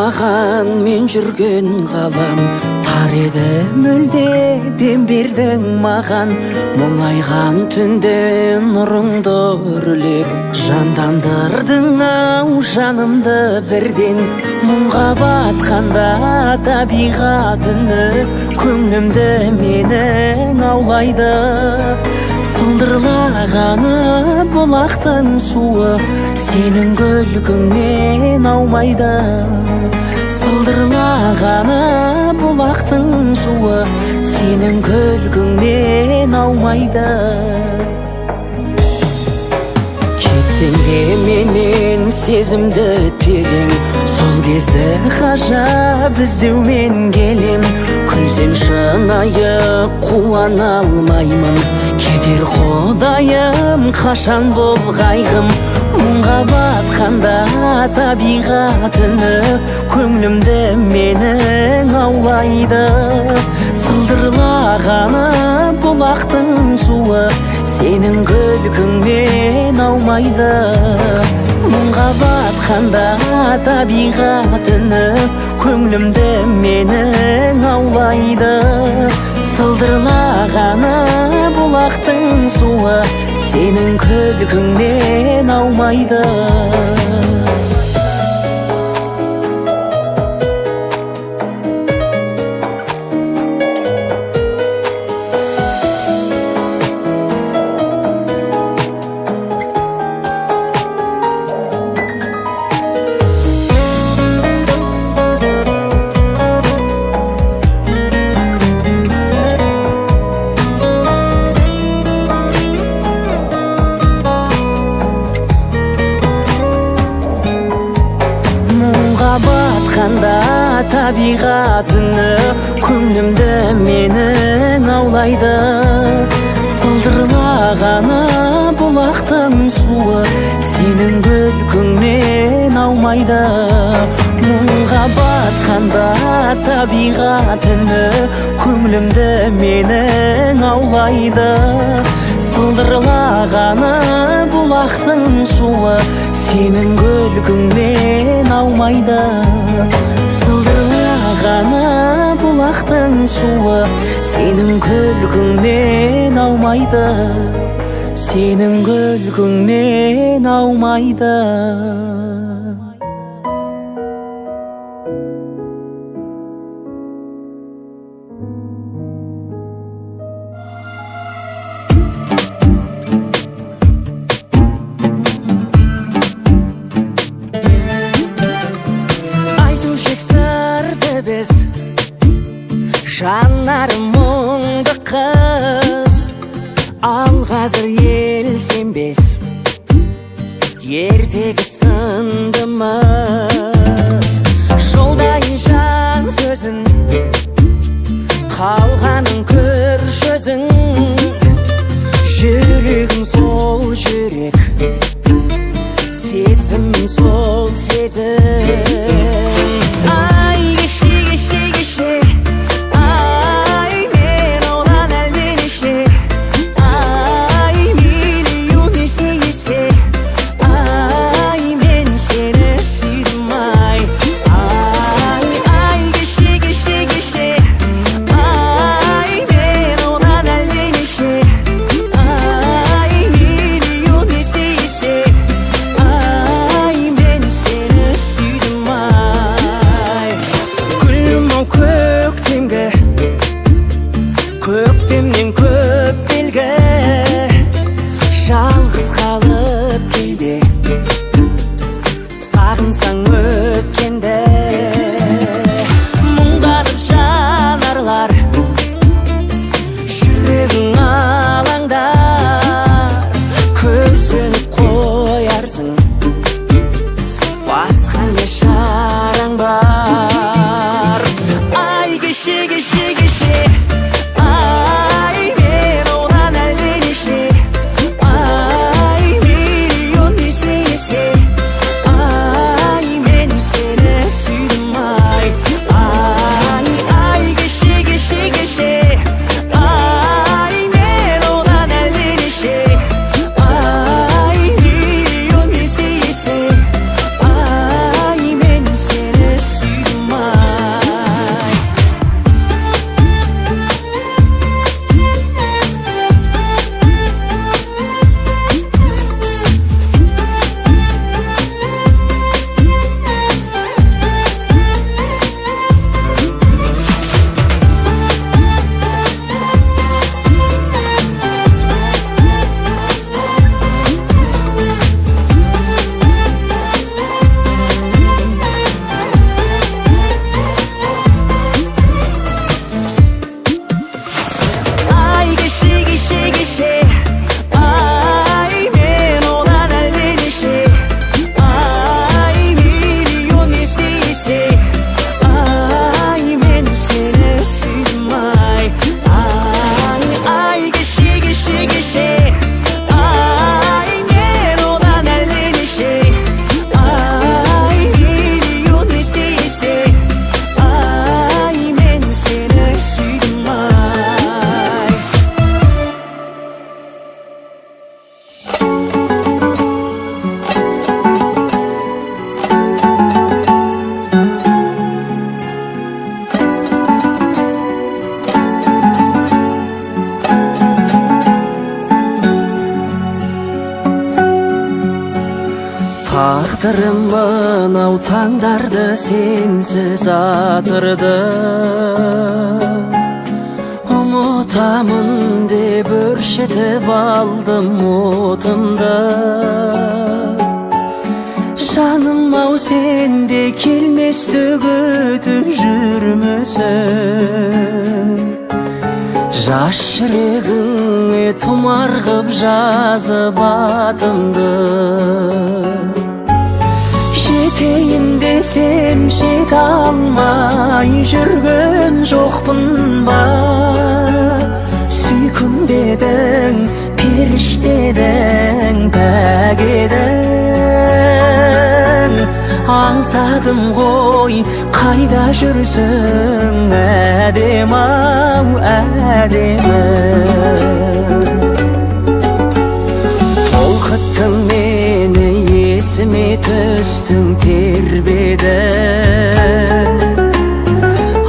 Саған мен жүрген ғалам тар еді, мүлде дем бердің маған. Мұңайған түнде нұрыңды үрлеп, жандандырдың ау жанымды бірден. Мұңға батқанда табиғат үні көңілімді менің аулайды. Сылдырлағаны бұлақтың суы сенің күлкіңнен аумайды. Сылдырлағаны бұлақтың суы сенің күлкіңнен аумайды. Кетсең де менен сезімді терең, сол кезді ғажап іздеумен келем. Күлсем шынайы қуана алмаймын, кетер құдайым қашан бұл қайғым. Мұңға батқанда табиғат үні көңілімді менің аулайды. Сылдырлағаны бұлақтың суы сенің күлкіңнен аумайды. Мұңға батқанда табиғат үні көңілімді менің аулайды. Сылдырлағаны бұлақтың суы сенің күлкіңнен аумайды. Табиғат үні көңілімді менің аулайды. Сылдырлағаны бұлақтың суы сенің күлкіңнен аумайды. Мұңға батқанда табиғат үні көңілімді менің аулайды. Сылдырлағаны бұлақтың суы сенің күлкіңнен аумайды. Сылдырлағаны бұлақтың суы сенің күлкіңнен аумайды. Сенің күлкіңнен аумайды. Жанарым мұңды қыз, ал қазір ел сенбес, ертегі сындымыз. Жолдайын жан сөзін, қалғанын көрші өзің. Жүрегім сол жүрек, сезім сол сезім. Ай кеше кеше кеше, Тағдырым мынау таңдарды сенсіз атырды. Ұмытамын деп өршетіп алдым отымды. Жаным-ау, сенде келместі күтіп жүрмісің? Жас жүрегіңе тұмар қып жазып атымды. Жетейін десем жете алмай жүрген жоқпын ба? Сүйкім дедің, періштедің, пәк едің. Аңсадым ғой, қайда жүрсің, әдем-ау, әдемі. Толқыттың мені, есіме түстің, тербедің.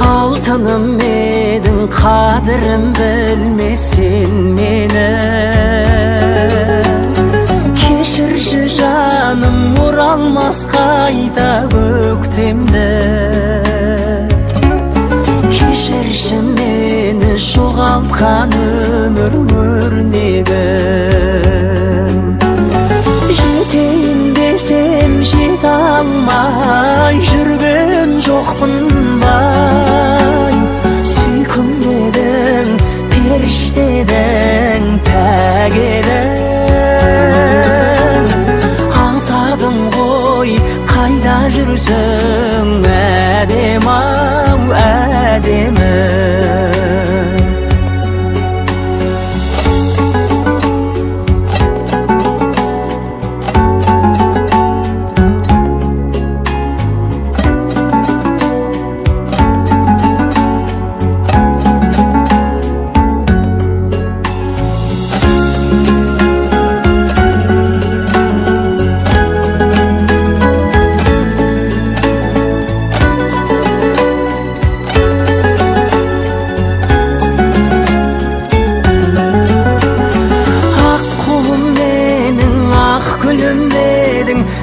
Алтыным едің, қадірім білмесен мені. Кешірші жаным, оралмас қайта көктемді. Кешірші мені, жоғалтқан өмір өрнегім. Жетейін десем жете алмай жүрген жоқпын ба? Сүйкім дедің, періштедің, пәк едің. Аңсадым ғой, қайда жүрсің, әдем-ау, әдемі.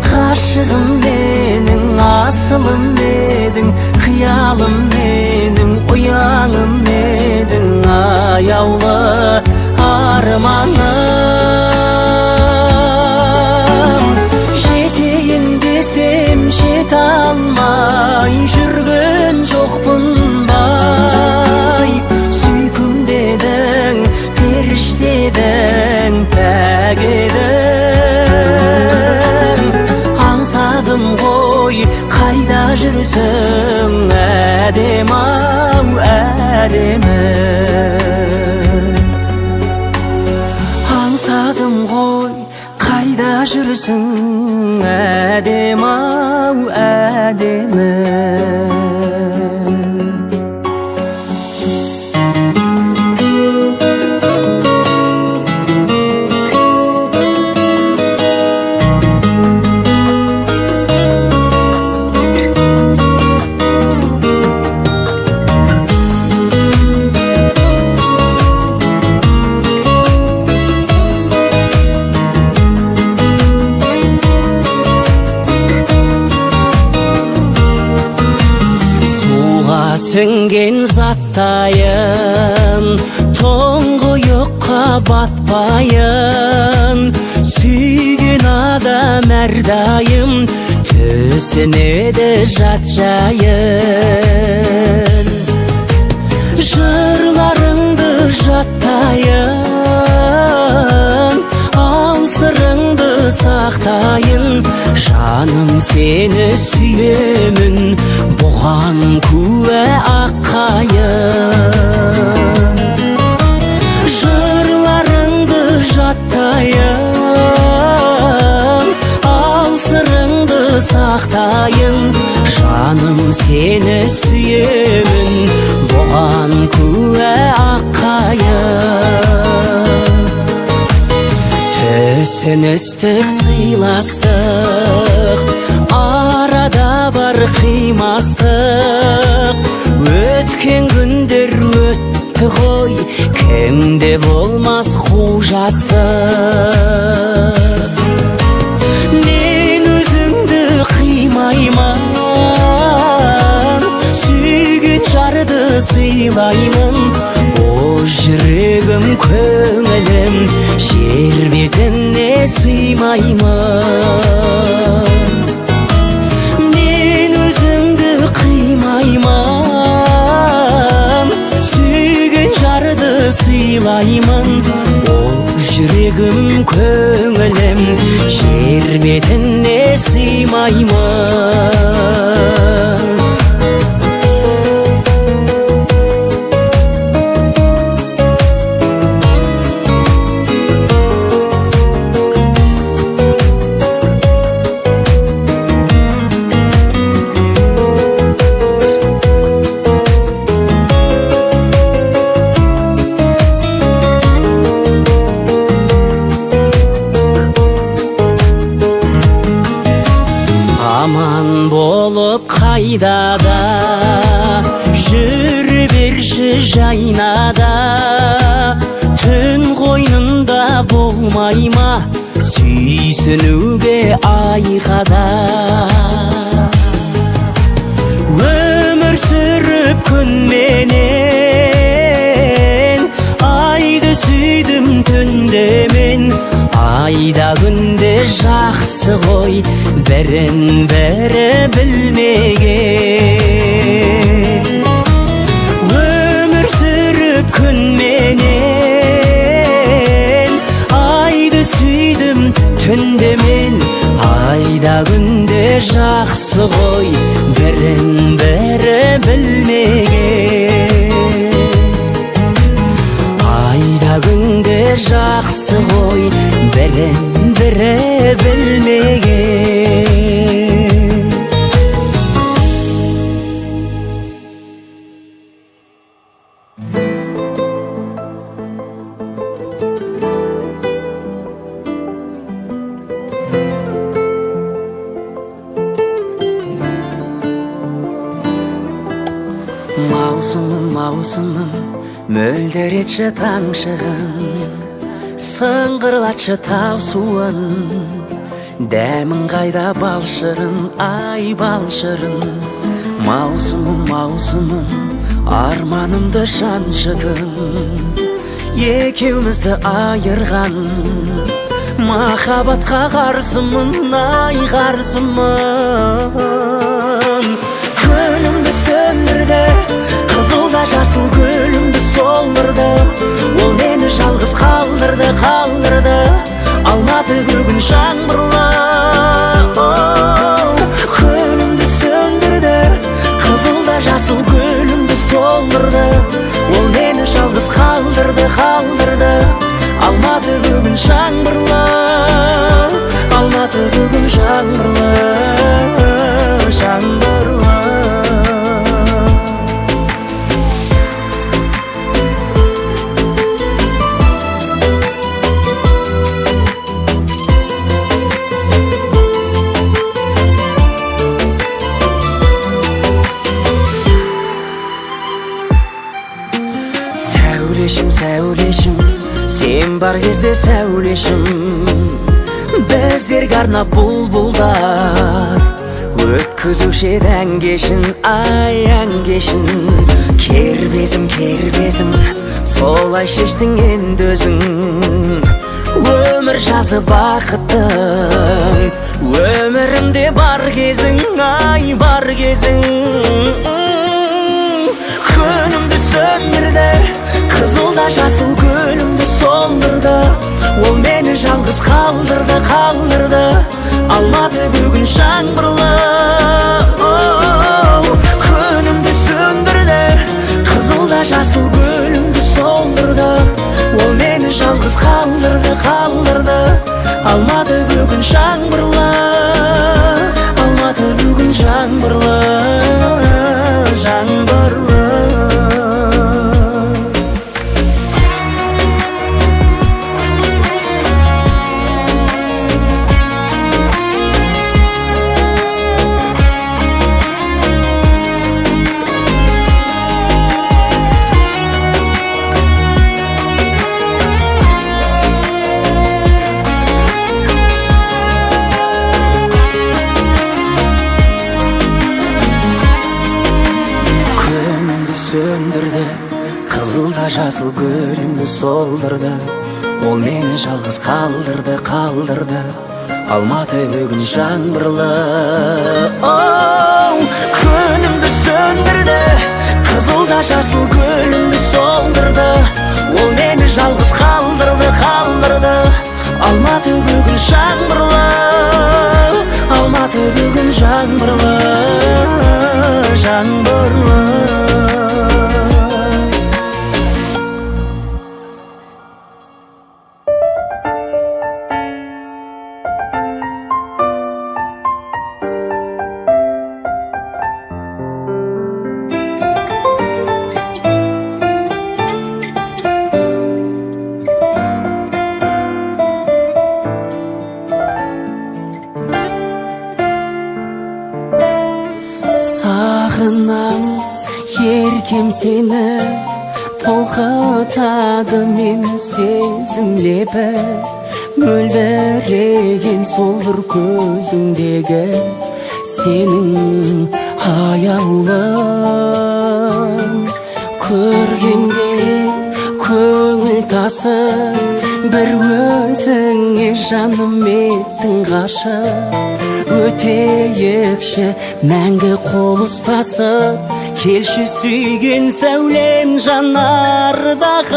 Ғашығым менің, асылым менің, қиялым менің, ұяңым менің, аяулы арманым. Жетейін десем жете алмай жүрген жоқпын бай. Сүйкім дедің, періштедің, пәк едің. Аңсадым ғой, қайда жүрсің, әдем-ау, әдемі. Аңсадым ғой, қайда жүрсің, әдем-ау, әдемі. Сіңген заттайын, тұңғиыққа батпайын. Сүйген адам әрдайым түсінеді жат жайын. Жырларыңды жаттайын, ал сырыңды сақтайын. Жаным, сені сүйемін, бұған куә аққайын. Жырларыңды жаттайын, ал сырыңды сақтайын. Жаным, сені сүйемін, бұған куә аққайын. Түсіністік, сыйластық, арада бар қимастық. Өткен күндер өтті ғой, кімде болмас қу жастық. Мен өзім сыймайман, сүйген жарды сыйлаймын. О жүрегім көңілім жер бетіне сыймаймын. Мен өзіңді қимайман, сүйген жарды сыйлаймын. О жүрегім көңілім жер бетіне сыймаймын. Аман болып қайда да жүре берші жайнада, түн қойнында болмай ма сүйсінуге айқада. Өмір сүріп күнменен айды сүйдім түнде мен. Айда күнде жақсы ғой, бірін бірі білмеген. Өмір сүріп күнменен айды сүйдім түнде мен. Айда күнде жақсы ғой, бірін бірі білмеген. Айда күнде жақсы ғой, бірін бірі білмеген. Маусымым, маусымым, мөлдір етші таң шығын, сыңғырлатшы тау суын. Дәмін қайда балшырын, ай балшырын. Маусымым, маусымым, арманымды жаншыдың. Екеумізді айырған махаббатқа қарсымын, ай қарсымын. Күнімді сөндірді, қызылда жасыл гүлімді солдырды. Ол мені жалғыз қалдырды, қалдырды. Алматы бүгін жаңбырлы. Күнімді сөндірді, қызылда жасыл гүлімді солдырды. Ол мені жалғыз қалдырды, қалдырды. Алматы бүгін жаңбырлы. Алматы бүгін жаңбырлы, жаңбырлы. Сәулешім, сәулешім, сен бар кезде сәулешім. Біздерге арнап бұлбұлдар өткізуші еді ән кешін, ай ән кешін. Кербезім, кербезім, солай шештің енді өзің. Өмір жазы бақыттың, өмірімде бар кезің, ай бар кезің. Күнімді сөндірді, қызылда жасыл гүлімді солдырды. Ол мені жалғыз қалдырды, қалдырды. Алматы бүгін жаңбырлы. Күнімді сөндірді, қызылда жасыл гүлімді солдырды. Ол мені жалғыз қалдырды, қалдырды. Алматы бүгін жаңбырлы. Алматы бүгін жаңбырлы, жаңбырлы. жасыл гүлімді солдырды, ол мені жалғыз қалдырды. Алматы бүгін жаңбырлы, күнімді сөндірді, қызылда жасыл гүлімді солдырды, ол мені жалғыз қалдырды. Алматы бүгін жаңбырлы, Алматы бүгін жаңбырлы. Сағынам еркем сені, толқытады мені сезім лебі, мөлдіреген сол бір көзіңдегі сенің аяулың. Көргенде көңіл тасып, бір өзіңе жаным еттің ғашық. Өтейікші мәңгі қол ұстасып, келші сүйген сәулем жанардағым.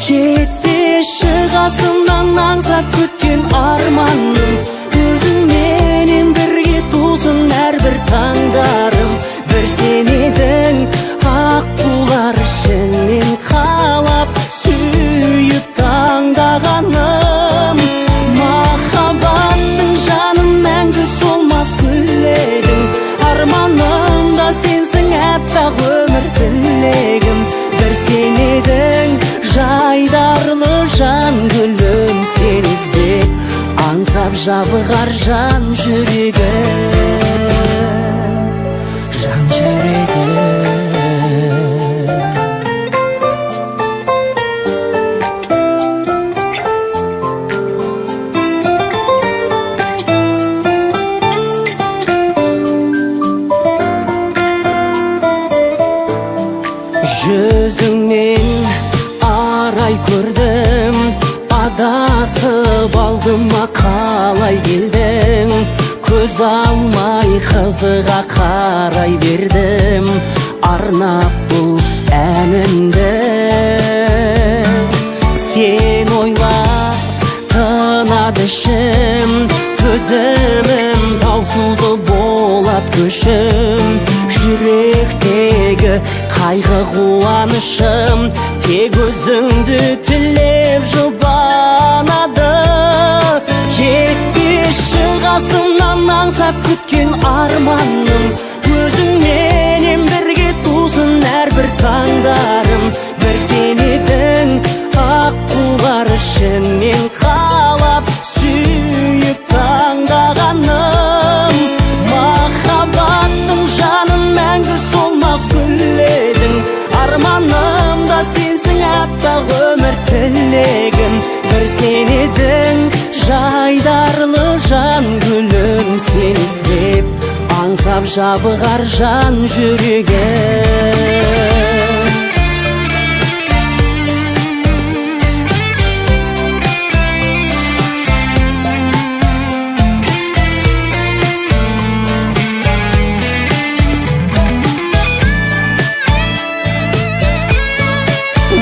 Жетпеші қасымнан аңсап күткен арманым, өзіңменен бірге тусын әрбір таңдарым. Бір сен едің аққулар ішінен қалап, сүйіп таңдағаным. Махаббаттың жаным мәңгі солмас гүлегім, арманымда сенсің әппақ өмір тілегім. Бір сен едің жайдарлы жан гүлім, сен іздеп аңсап жабығар жан жүрегім, жан жүрегім. Жүзіңнен арай көрдім, адасып алдым қалай келдің. Көз алмай қызыға қарай бердім, арнап бұл әнімді. Сен ойлап тынады ішім, көзімім таусылды болат көшім. Жүректегі қайғы қуанышым, тек өзіңді тілеп жұбанады. Жетпеші қасымнан аңсап күткен арманым, өзіңменен бірге тусын әрбір таңдарым. Бір сен едің аққулар ішінен қалап, сүйіп таңдағаным. Махаббаттың жаным мәңгі солмас гүледің, арманымда сенсің әппақ өмір тілегім. Бір сен едің жайдарлы жан гүлім, сен іздеп аңсап жабығар жан жүрегім.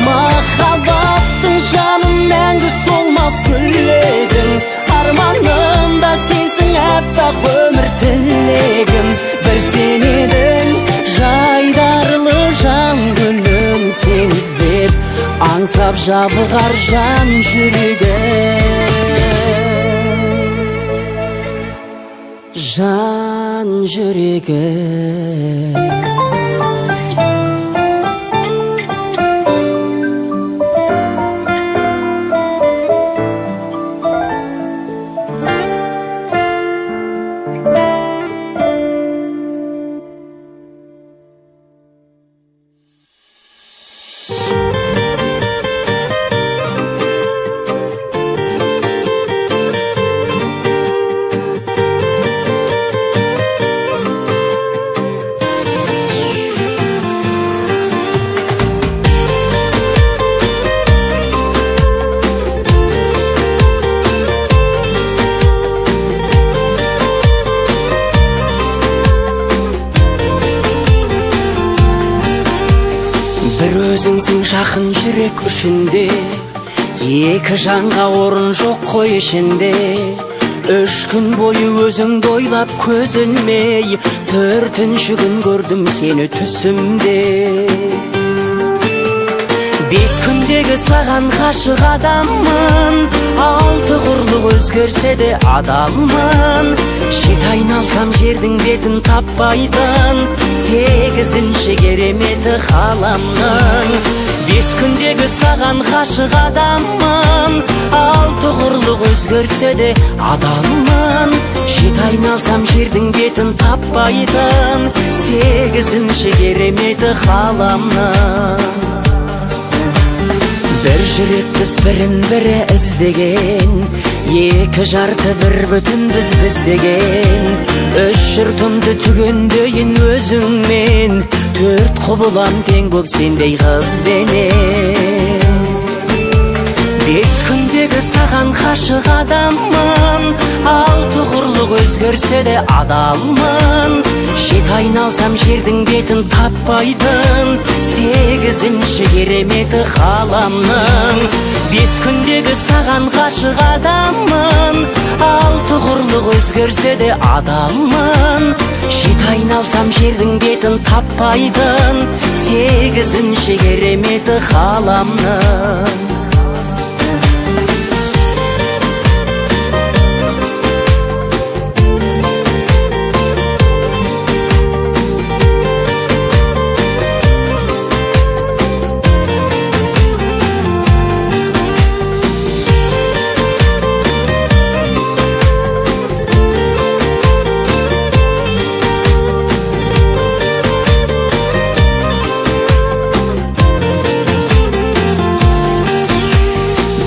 Махаббаттың жаным мәңгі солмас гүледің, арманымда сенсің әппақ өмір тілегім. Бір сен едің жайдарлы жан гүлім, сен іздеп аңсап жабығар жан жүрегім, жан жүрегім. өзіңсің жақын жүрек үшінде, екі жанға орын жоқ қой ішінде. 3 күн бойы өзіңді ойлап көз ілмей, 4-ші күн көрдім сені түсімде. 5 күндегі саған ғашық адаммын, 6 құрлық өзгерсе де адалмын. 7 айналсам жердің бетін таппайтын, 8-ші кереметі ғаламның. 5 күндегі саған ғашық адаммын, 6 құрлық өзгерсе де адалмын. 7 айналсам жердің бетін таппайтын, 8-ші кереметі ғаламның. Бір жүрекпіз бірін бірі іздеген, 2 жарты бір бүтін біз деген. 3 жұртымды түгендейін өзіңмен, 4 құбылам тең боп сендей қызбенен. 5 күндегі саған ғашық адаммын, 6 құрлық өзгерсе де адалмын. 7 айналсам жердің бетін таппайтын, 8-ші кереметі ғаламның. 5 күндегі саған ғашық адаммын, 6 құрлық өзгерсе де адалмын. 7 айналсам жердің бетін таппайтын, 8-ші кереметі ғаламның.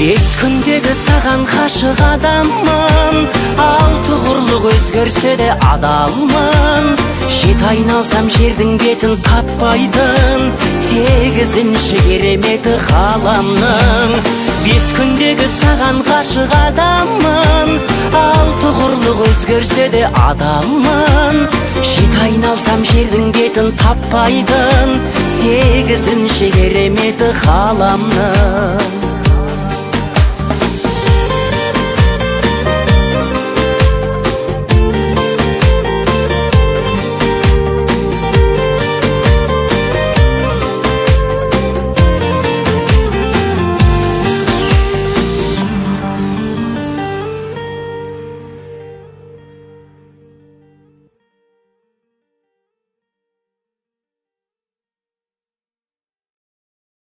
Бес күндегі саған ғашық адаммын, 6 құрлық өзгерсе де адалмын. 7 айналсам жердің бетін таппайтын, 8-ші кереметі ғаламның. 5 күндегі саған ғашық адаммын, 6 құрлық өзгерсе де адалмын. 7 айналсам жердің бетін таппайтын, 8-ші кереметі ғаламның.